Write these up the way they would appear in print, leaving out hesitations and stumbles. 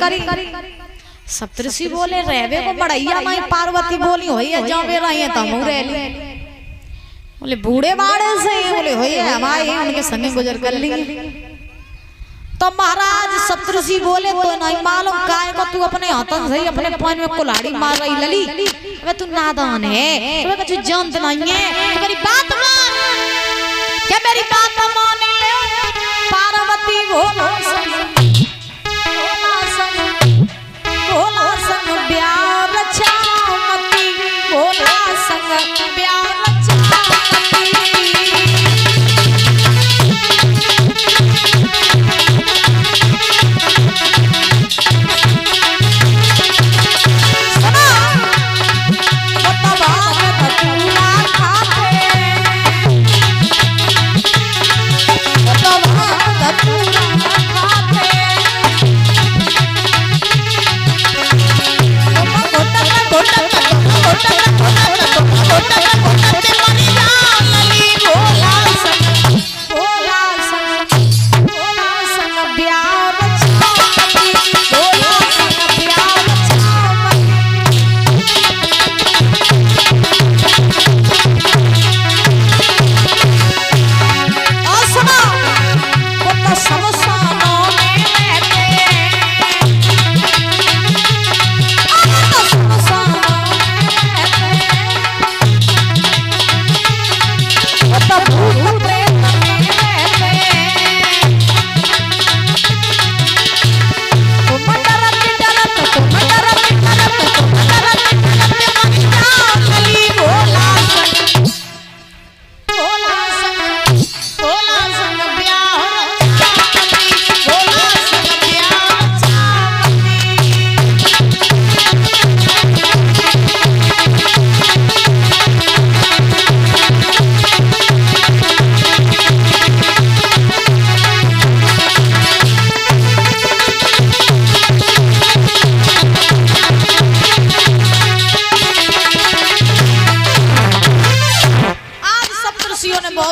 करी। सप्तऋषि बोले रहवे को मड़ैया नहीं, पार्वती बोली होई है जावे रही है तमू रहली। बोले बूढ़े बाड़े से बोले होई है हमारे उनके संगे गुजर कर ली। तो महाराज सप्तऋषि बोले तो नहीं मालूम काय को तू अपने हाथन से अपने पान में कुल्हाड़ी मार रही लली। अबे तू नादान है, अबे तू जानत नहीं है, तो मेरी बात मान, क्या मेरी बात मान ले। पार्वती भोला संग ब्याह रचामती, भोला संग ब्याह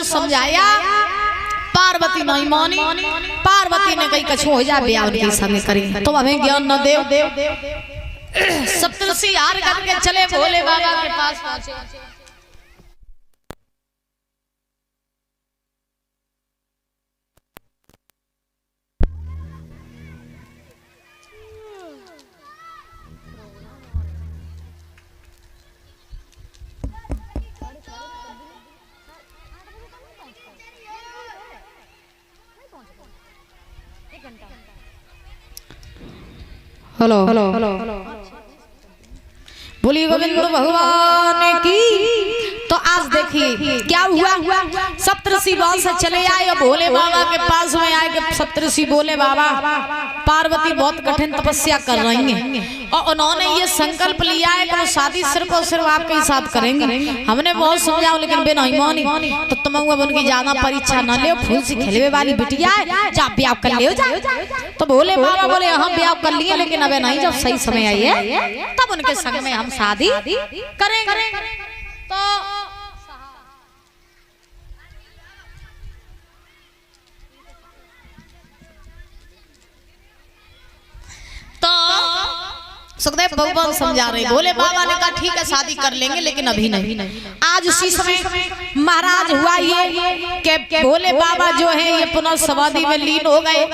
समझाया। पार्वती नहीं मानी, पार्वती ने कही कछु हो जा ब्याह उनके संग करी, तो हमें ज्ञान न देव। सप्तऋषि हार करके चले भोले बाबा के पास पहुंचे। हेलो हेलो हेलो बोलिए गोविंद भगवान की। तो आज देखिए क्या हुआ, सप्तऋषि वहां से चले आए भोले बाबा के पास में आए कि सप्तऋषि बोले बाबा पार्वती बहुत कठिन तपस्या कर रही हैं और उन्होंने ये संकल्प लिया है कि वो शादी सिर्फ और सिर्फ आपके ही साथ करेंगे। हमने बहुत समझाओ लेकिन बे नहीं मानी, तो तुम अब उनकी ज्यादा परीक्षा न ले, फूल से खेलवे वाली बिटिया है, जा ब्याह कर ले जा। तो भोले बाबा बोले हम ब्याह कर लिए लेकिन अब नहीं, जब सही समय आई है तब उनके संग में हम शादी करेंगे। तो सुखदेव भगवान समझा रहे, भोले बाबा ने कहा ठीक है शादी कर लेंगे लेकिन अभी नहीं। आज उसी समय महाराज हुआ ये कि भोले बाबा जो है ये पुनः समाधि में लीन हो गए।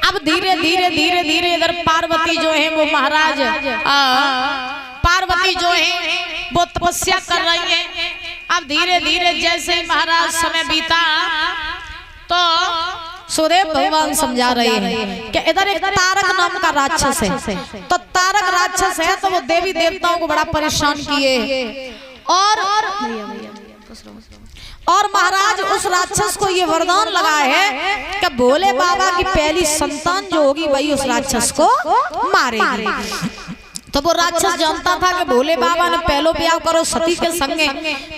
अब धीरे धीरे धीरे धीरे इधर पार्वती जो है वो महाराज पार्वती जो है वो तपस्या कर रही है। अब धीरे धीरे जैसे महाराज समय बीता तो सुखदेव भगवान समझा रहे हैं कि इधर एक तारक नाम का राक्षस है। तो तारक राक्षस है तो वो देवी देवताओं को बड़ा परेशान किए और महाराज उस राक्षस को ये वरदान लगा है कि भोले बाबा की पहली संतान जो होगी वही उस राक्षस को मारेगी। तो वो राक्षस जानता था कि भोले बाबा ने पहलो ब्याह करो सती के संगे,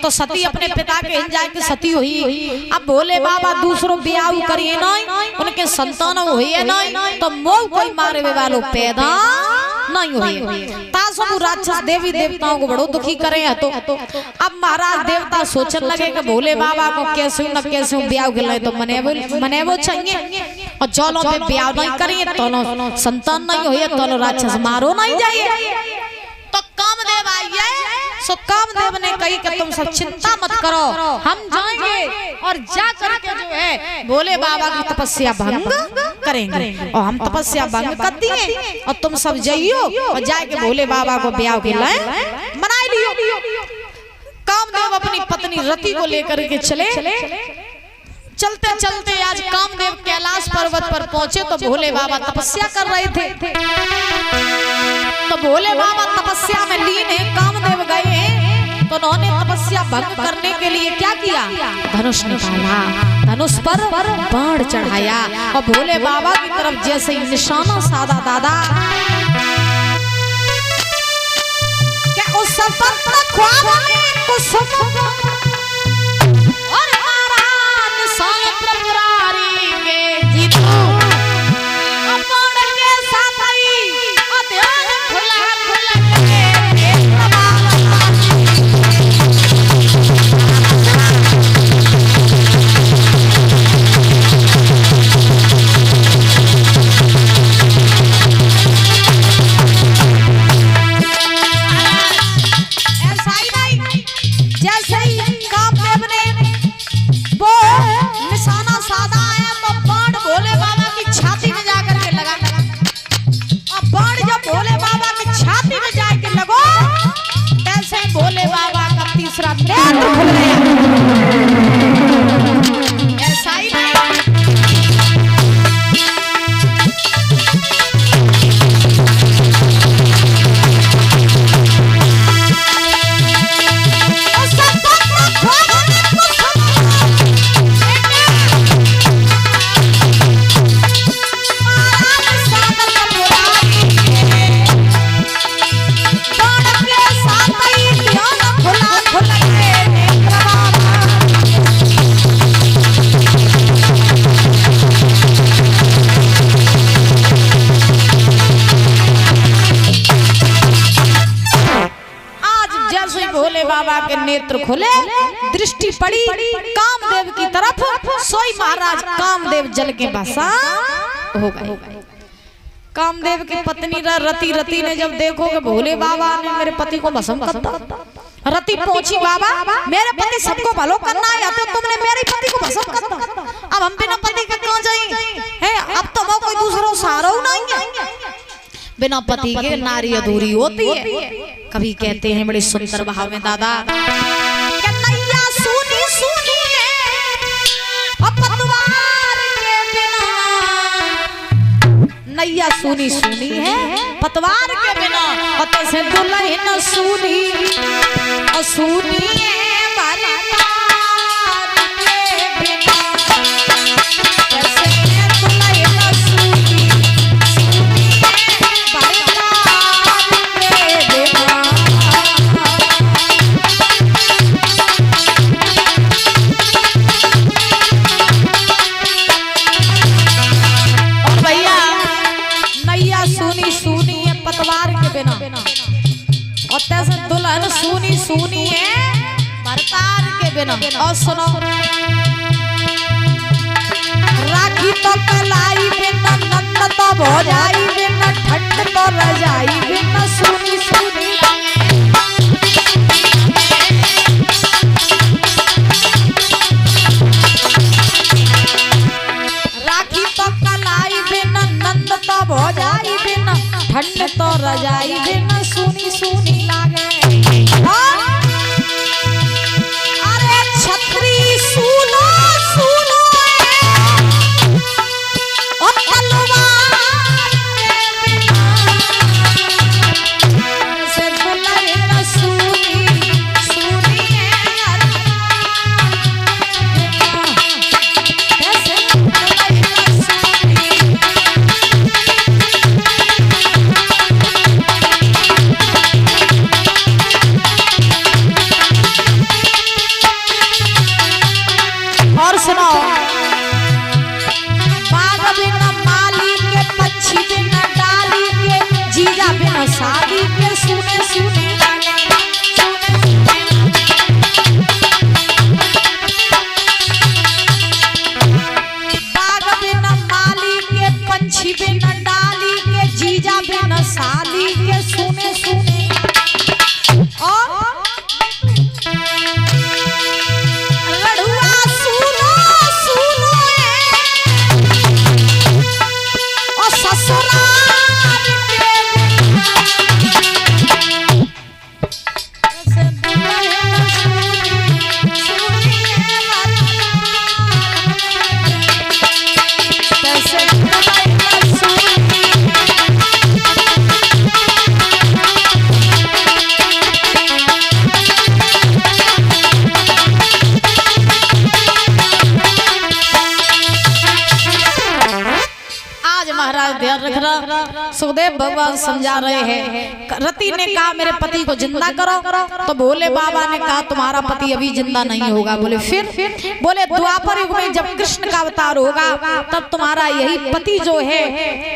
तो सती अपने पिता के हिंजाए की सती हुई। अब भोले बाबा दूसरों ब्याह करिए नहीं, उनके संतान हुई है नहीं, तो मोह कोई मारे वालों पैदा नहीं हुई। तासु राक्षस देवी देवताओं को बड़ो दुखी करे है। तो अब महाराज देवता सोचने लगे कि भोले बाबा को कैसे न कैसे ब्याह गए तो मनेबो चाहिए, और चलो पे ब्याह नहीं करिए तो संतान नहीं हुई तो राक्षस मारो नहीं जाइए। तो कामदेव आइए। सो कामदेव ने कही कि तुम सब चिंता मत करो, हम जाएंगे और जा करके जो है भोले बाबा की तपस्या भंग करेंगे। और हम तपस्या भंग कर दिए और तुम सब जाइयो और जाके भोले बाबा को ब्याह के लाए मना लियो। कामदेव अपनी पत्नी रति को लेकर के चले। चलते चलते आज कामदेव कैलाश पर्वत पर पहुंचे तो भोले बाबा तपस्या कर रहे थे। तो भोले बाबा तपस्या में लीन है। कामदेव गए तो उन्होंने तपस्या भंग करने के लिए क्या किया, धनुष निकाला, धनुष पर बाण चढ़ाया और भोले बाबा की तरफ जैसे ही निशाना साधा दादा क्या उस सफर ख्वाब में कुछ और महाराज साल प्रभुरारी के जीतो अपने के साथ आई और ध्यान खुला नेत्र खोले, दृष्टि पड़ी कामदेव की तरफ। सोई महाराज कामदेव जल के बसा हो गए। कामदेव की पत्नी रति ने जब देखो कि भोले बाबा ने मेरे पति को भस्म कर दिया, रति पहुंची बाबा मेरे पति सबको भलो करना है तो तुमने मेरे पति को भस्म कर दिया, अब हम बिना पति के कहां जाएं? अब तो कोई दूसरा सहारा नहीं है। बिना पति के नारी अधूरी होती है। कभी कहते हैं बड़े सुंदर भाव में दादा, नैया सूनी सूनी है पतवार के बिना, नैया सूनी सूनी है पतवार के बिना, और से दुल्हन सूनी और सूनी है दुल्हन सूनी सूनी है भरतार के बिना। और सुनो, राखी तो कलाई बिना, नंद तो भौजाई बिना, ठंड तो रजाई बिना, सूनी सूनी राखी तो कलाई बिना, नंद तो भौजाई बिना, ठंड तो रजाई बिना, सूनी सूनी लागे। अरे छतरी सुनो सुनो और तलवार से दुल्हन सुखदेव भगवान समझा रहे हैं। रति ने कहा मेरे पति को जिंदा करो, तो भोले बाबा ने कहा तुम्हारा पति अभी जिंदा नहीं होगा। बोले फिर? बोले द्वापर युग में जब कृष्ण का अवतार होगा तब तुम्हारा यही पति जो है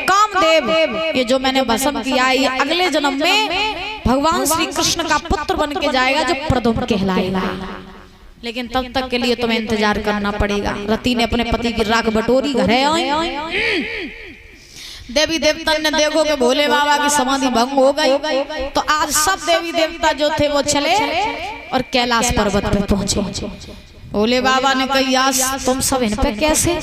कामदेव, ये जो मैंने भस्म किया है, ये अगले जन्म में भगवान श्री कृष्ण का पुत्र बन के जाएगा जो प्रद्युम्न कहलाएगा। लेकिन तब तक के लिए तुम्हें इंतजार करना पड़ेगा। रति ने अपने पति की राख बटोरी, घर आई। देवी देवता ने देखो कि भोले बाबा की समाधि भंग हो गई, तो आज सब देवी देवता जो थे वो चले और कैलाश पर्वत पे पहुंचे। भोले बाबा ने कही आज तुम सब इन पे कैसे?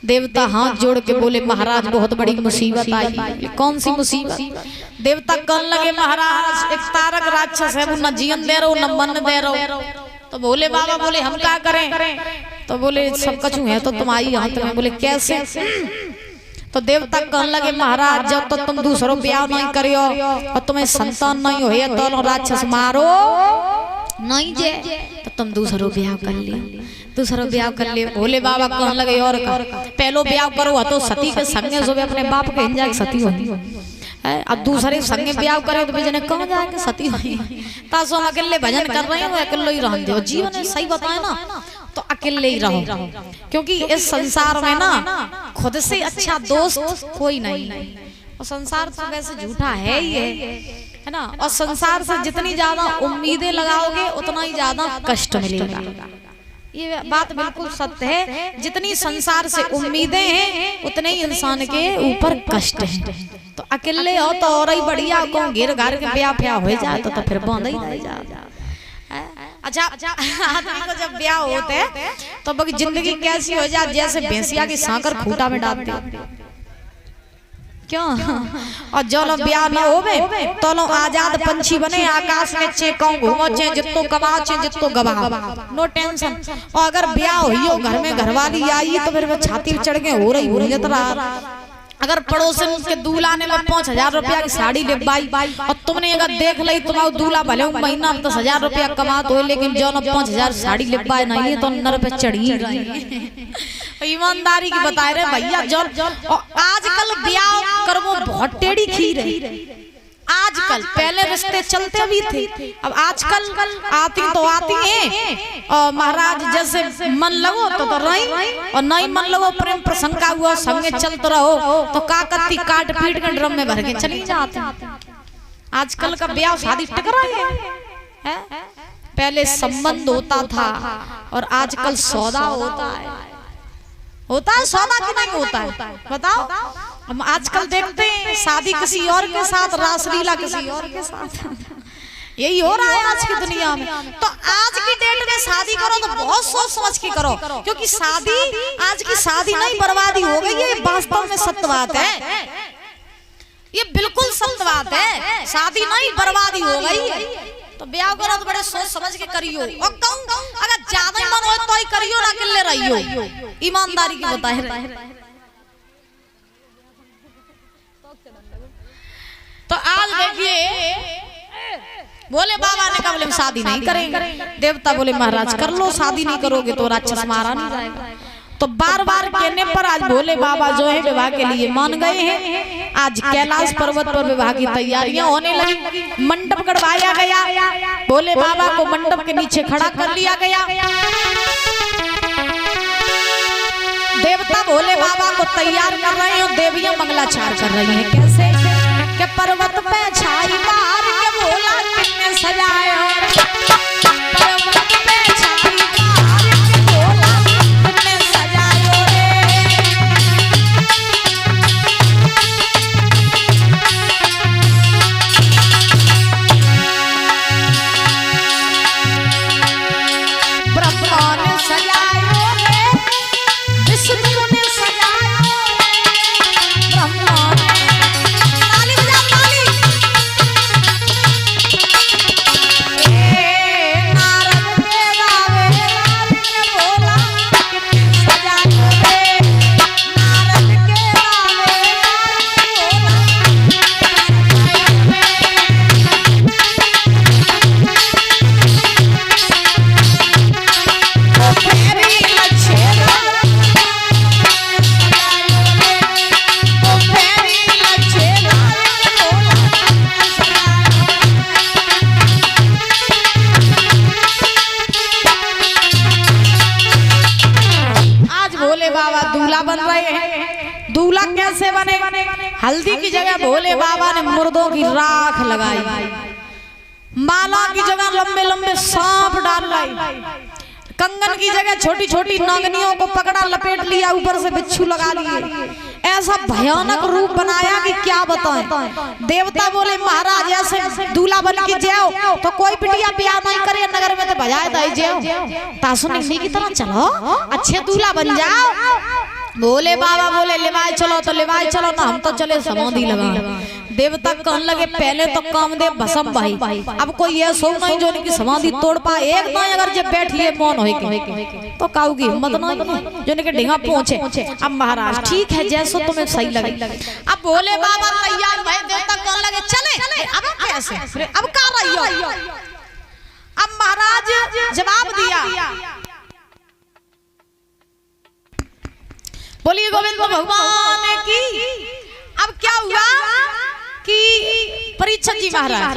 देवता हाथ जोड़ के बोले महाराज बहुत बड़ी मुसीबत आई। कौन सी मुसीबत? देवता कहने लगे महाराज एक तारक राक्षस है, वो न जीवन दे रहो न मन दे रहो। तो भोले बाबा बोले हम क्या करें? तो बोले सब कछु है तो तुम्हारी हाथ में। बोले कैसे? तो देवता कहने लगे महाराज जब तो तुम दूसरों ब्याह नहीं करियो और तुम्हें संतान नहीं हो तो राक्षस मारो नहीं जे, तो तुम दूसरों ब्याह कर लियो, दूसरों ब्याह कर लियो। भोले बाबा कहने लगे और पहलो ब्याह करो तो सती के संगे जो अपने बाप के हिंजा सती होती, अब दूसरे संगे ब्याह करे तो बेजने कहाँ जाके सती हुई। तासो हम अकेले भजन कर रहे हैं, वो अकेले ही रहने दो। जीवन है सही बताए ना तो अकेले ही रहो, क्योंकि इस संसार में ना खुद से अच्छा दोस्त कोई नहीं। और संसार तो वैसे झूठा है ही है ना। और संसार से जितनी ज्यादा उम्मीदें लगाओगे उतना ही ज्यादा कष्ट मिलेगा। ये बात बिल्कुल सत्य है। जितनी संसार से उम्मीदें हैं उतने ही इंसान के ऊपर कष्ट है। तो अकेले हो तो और ही बढ़िया, को घेर घार के ब्याह फ्याह हो जाए तो फिर बंद ही रह जाए। अच्छा आदमी को जब ब्याह होते हैं तो बाकी जिंदगी कैसी हो जाए जैसे भैंसिया की सांकर खूंटा में डाल दे क्यों। और जो लोग ब्याह न होवे तो लोग आजाद पंछी बने आकाश में चेकों घूमो चे जितो कमा चे जितो गवा, नो टेंशन। और अगर ब्याह हुई हो घर में घरवाली आई तो फिर वो छाती पे चढ़ के हो रही है। अगर पड़ोसन के दूल्हा ने 5,000 रुपया की साड़ी ले बाई और तुमने अगर देख ली तुम्हारा दूल्हा भले महीना में 10,000 रुपया कमात हो, लेकिन जो 5,000 साड़ी ले बाई नहीं तो नर पे चढ़ी रही। ईमानदारी की बताए रहे भैया। जो आजकल ब्याह करवो बहुत टेढ़ी खीर है आजकल। पहले रिश्ते चलते भी थे, अब आजकल आती तो आती हैं। और महाराज जैसे मन लगो तो रही, और नहीं मन लगो प्रेम प्रसंग का हुआ संगे चलते रहो तो का कत्ती काट पीट के ड्रम में भर के चली जाते। आजकल का ब्याह शादी टकरा है। पहले संबंध होता था और आजकल सौदा होता है। सौदा की नहीं होता है बताओ। हम आजकल देखते हैं शादी किसी और के साथ, रासलीला किसी और के साथ। यही हो रहा है आज की दुनिया में। तो आज की डेट में शादी करो तो बहुत सोच समझ के करो, क्योंकि शादी आज की शादी नहीं बर्बादी हो गई है। वास्तव में सत्य बात है, ये बिल्कुल सत्य बात है। शादी नहीं बर्बादी हो गई है। तो ब्याह करो तो बड़े सोच समझ के करियो, और कहूं अगर ज्यादा मन हो तो ही करियो, ना अकेले रहियो। ईमानदारी की बताए। तो आज देखिए बोले बाबा ने कहा बोले शादी नहीं करेंगे। देवता बोले महाराज कर लो, शादी नहीं करोगे तो राक्षस मारा नहीं जाएगा। तो बार बार कहने पर आज भोले बाबा जो है विवाह के लिए मान गए हैं। आज कैलाश पर्वत पर विवाह की तैयारियां होने लगी। मंडप गड़वाया गया, भोले बाबा को मंडप के नीचे खड़ा कर लिया गया। देवता भोले बाबा को तैयार कर रहे हैं और देवियां मंगलाचार कर रही हैं। कैसे के पर्वत पे छाई बाहर के भोला कितने सजाया, पर्वत पे छाई बाहर के भोला कितने सजायो रे। ब्रह्मा ने सजायो रे, विष्णु ने सजायो, ब्रह्मा ने कैसे बने? हल्दी की जगह भोले बाबा ने मुर्दों की राख लगाई, माला की जगह लंबे लंबे सांप डाल लाई, कंगन की जगह छोटी छोटी नागनियों को पकड़ा लपेट लिया, ऊपर से बिच्छू लगा लिए। ऐसा भयानक रूप बनाया कि क्या बताएं। देवता बोले महाराज ऐसे दूल्हा बन के जाओ तो कोई बिटिया ब्याह नहीं करे नगर में तो बजाए दाई जाओ, तासुनी की तरह चलो, अच्छे दूल्हा बन जाओ। बोले बाबा बोले लेवाई चलो तो लेवाई चलो ना, हम तो चले समाधि लगा। देवता कहने लगे पहले तो कामदेव भस्म भाई, अब कोई ये सो नहीं जो की समाधि तोड़ पाए, एक नहीं अगर जब बैठिए मौन होके तो काऊ की हिम्मत नहीं जो के ढींगा पहुंचे। अब महाराज ठीक है जैसो तुम्हें सही लगे। अब बोले बाबा तैयार भाई, देवता कहने लगे चले। अब कैसे, अब का रही हो? अब महाराज जवाब दिया, बोलिए गोविंद भगवान की। अब क्या हुआ कि परीक्षित जी महाराज,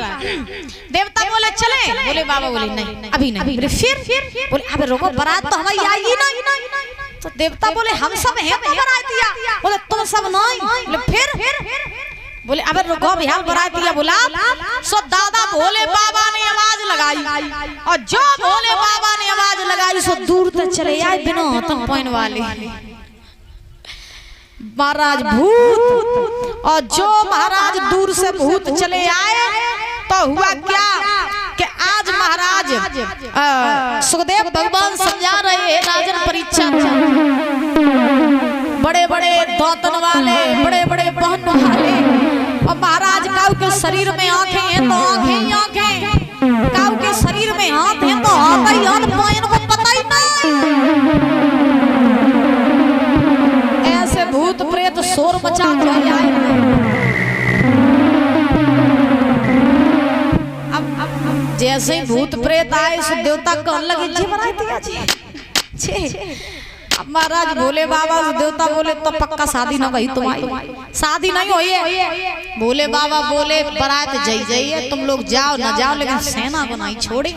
देवता बोले चले, बोले बाबा बोले नहीं अभी नहीं, बोले फिर बोले अब रोको बारात तो हमारी आई ही नहीं। तो देवता बोले हम सब हैं तो बारात दिया, बोले तुम सब नहीं, बोले फिर बोले अब रुको बिहार बारात दिया। बोला सो दादा भोले बाबा ने आवाज लगाई, और जो भोले बाबा ने आवाज लगाई सो दूर तक चले आए बिना हाथों पैन वाले महाराज भूत। और जो महाराज दूर से भूत चले आए तो हुआ क्या कि आज महाराज सुखदेव भगवान समझा रहे हैं राजन परीक्षा, बड़े बड़े दौतन वाले, बड़े बड़े बहन वाले, और महाराज काऊ के शरीर में आंखें हैं तो आंखें ही आंखें, काऊ के शरीर में हाथ हैं तो हाथ ही हाथ, पायन को पता ही नहीं। भूत प्रेत शोर मचा आए। अब जैसे ही भूत प्रेत आए सो देवता कहने लगे जी बनाई दिया जी। अब महाराज भोले बाबा से देवता बोले तो पक्का शादी ना भाई तुम्हारी, शादी नहीं हुई है। भोले बाबा बोले बारात जई जाइए, तुम लोग जाओ ना जाओ लेकिन सेना को नहीं छोड़े।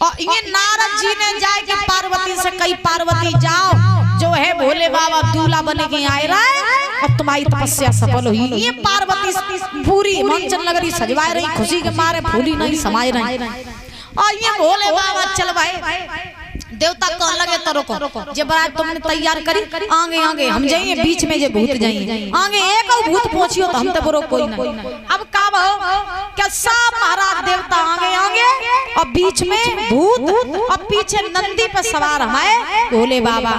और ये नारद जी ने जाए कि पार्वती से कही पार्वती जाओ जो है भोले बाबा दूल्हा बने के आए रहे और तुम्हारी तपस्या सफल हुई। ये पार्वती पूरी हिमाचल नगरी सजवाए रही, खुशी के मारे फूली नहीं समाये रही। और ये भोले बाबा चल भाई, देवता कहने लगे तो रुको, जब बारात तुमने तैयार करी आगे आगे हम जाइए, बीच में जे भूत जाइए, आगे एक और भूत पहुंचियो तो हम तो बरो कोई नहीं। अब का क्या सब महाराज देवता आगे आगे और बीच में भूत और पीछे नंदी पे सवार हमारे भोले बाबा।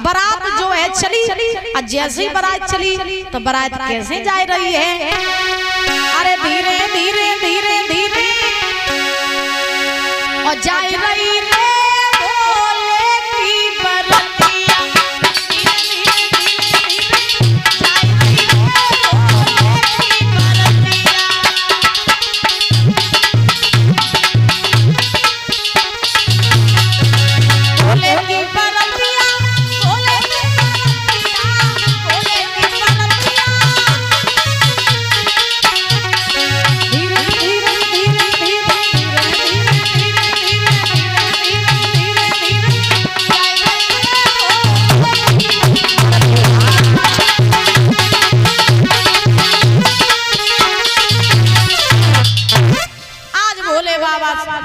बारात जो है चली, और जैसे ही बारात चली तो बारात कैसे जा रही है, अरे धीरे धीरे धीरे धीरे और जा रही है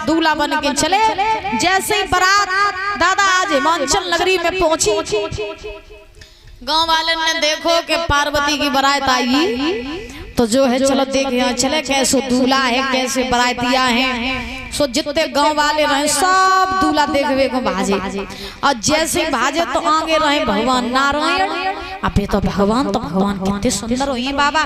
दूल्हा बन के चले। जैसे ही बारात दादा आज हिमाचल नगरी में पहुंची, गांव वाले ने देखो कि पार्वती की बारात आई तो जो है चलो देखे चले कैसे दूल्हा है, कैसे बारातिया हैं। सो जितने गांव वाले रहे सब दूल्हा देखवे को भाजे, और जैसे भाजे तो आगे रहे भगवान नारायण। अबे तो भगवान कितने सुंदर हुए बाबा।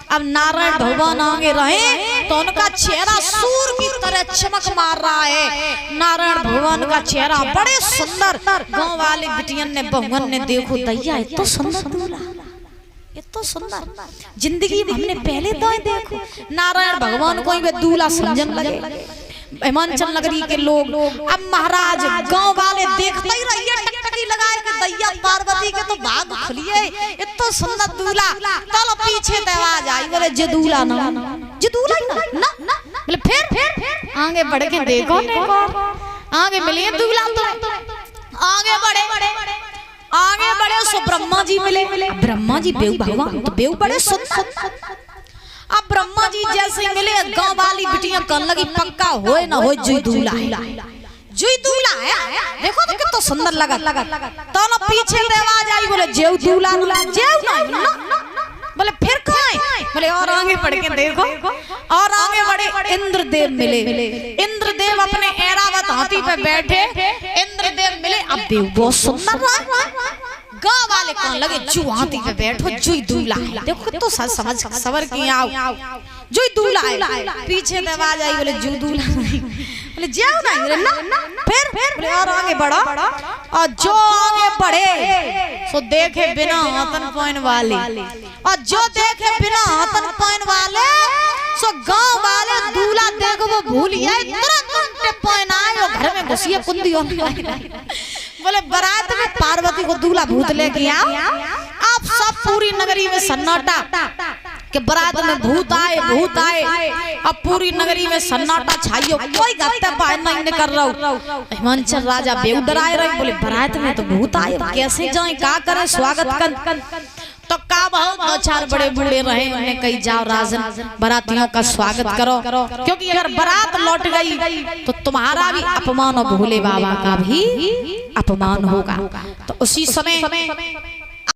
अब नारायण भगवान आगे रहे तो उनका चेहरा सूर्य की तरह चमक मार रहा है। नारायण भगवान का चेहरा बड़े सुंदर। गांव वाले बिटियन ने बहुवन ने देखो दैया इतना सुंदर दूल्हा, इतना सुंदर जिंदगी में हमने पहले तो देखो। नारायण भगवान को ही दूल्हा समझन लगे हिमाचल नगरी के लोग। अब महाराज गांव वाले देखते ही रहिए टकटकी लगाए कि दैया पार्वती के तो भाग खुलिए, इतना सुंदर दूल्हा। चलो पीछे तो आवाज आई, बोले जे दूल्हा ना, जे दूल्हा ना ना, बोले फिर आगे बढ़ के देखो, आगे मिले दूल्हा तो आगे बढ़े आगे बढ़े सो ब्रह्मा जी मिले। ब्रह्मा जी बेऊ भगवान तो बेऊ बड़े सुंदर। अब ब्रह्मा जी जैसे मिले गांव वाली बिटियां कहने लगी पक्का होए ना होए जुई दूल्हा है, जुई दूल्हा है। देखो तो कितना सुंदर लगा। तो ना पीछे से आवाज आई बोले जेऊ दूल्हा जेऊ ना बोले फिर कहाँ है? बोले और आगे बढ़ के देखो। और आगे बढ़े इंद्रदेव मिले। इंद्रदेव अपने ऐरावत हाथी पे बैठे। इंद्रदेव मिले। अब देव बहुत सुंदर रहा। गाँव वाले कहने लगे जू हाथी पे बैठो जुई दूल्हा है। देखो तो समझ सबर की आओ जुई दूल्हा है। पीछे से आवाज आई बोले जू दूल्हा नहीं। बोले जाओ ना फिर बोले और आगे बढ़ो। और जो आगे बढ़े सो देखे बिना हाथन पहन वाले। और जो देखे बिना हाथन पहन वाले सो गांव वाले दूल्हा देखो वो भूल गए तुरंत पहन आए और घर में घुसिए कुंदी बोले बारात में पार्वती को दूल्हा भूत लेके आओ। अब सब पूरी नगरी में सन्नाटा कि बारात में भूत आए। अब पूरी नगरी में सन्नाटा छाइयो कोई गत्ता पाए नहीं कर रहा हूँ। हिमांचल राजा बेउडर आए रहे बोले बारात में तो भूत आए कैसे जाए का करें स्वागत कर। तो का बहुत दो चार बड़े बूढ़े रहे उन्होंने कही जाओ राजन बारातियों का स्वागत करो क्योंकि अगर बारात लौट गई तो तुम्हारा भी अपमान और भोले बाबा का भी अपमान होगा। तो उसी समय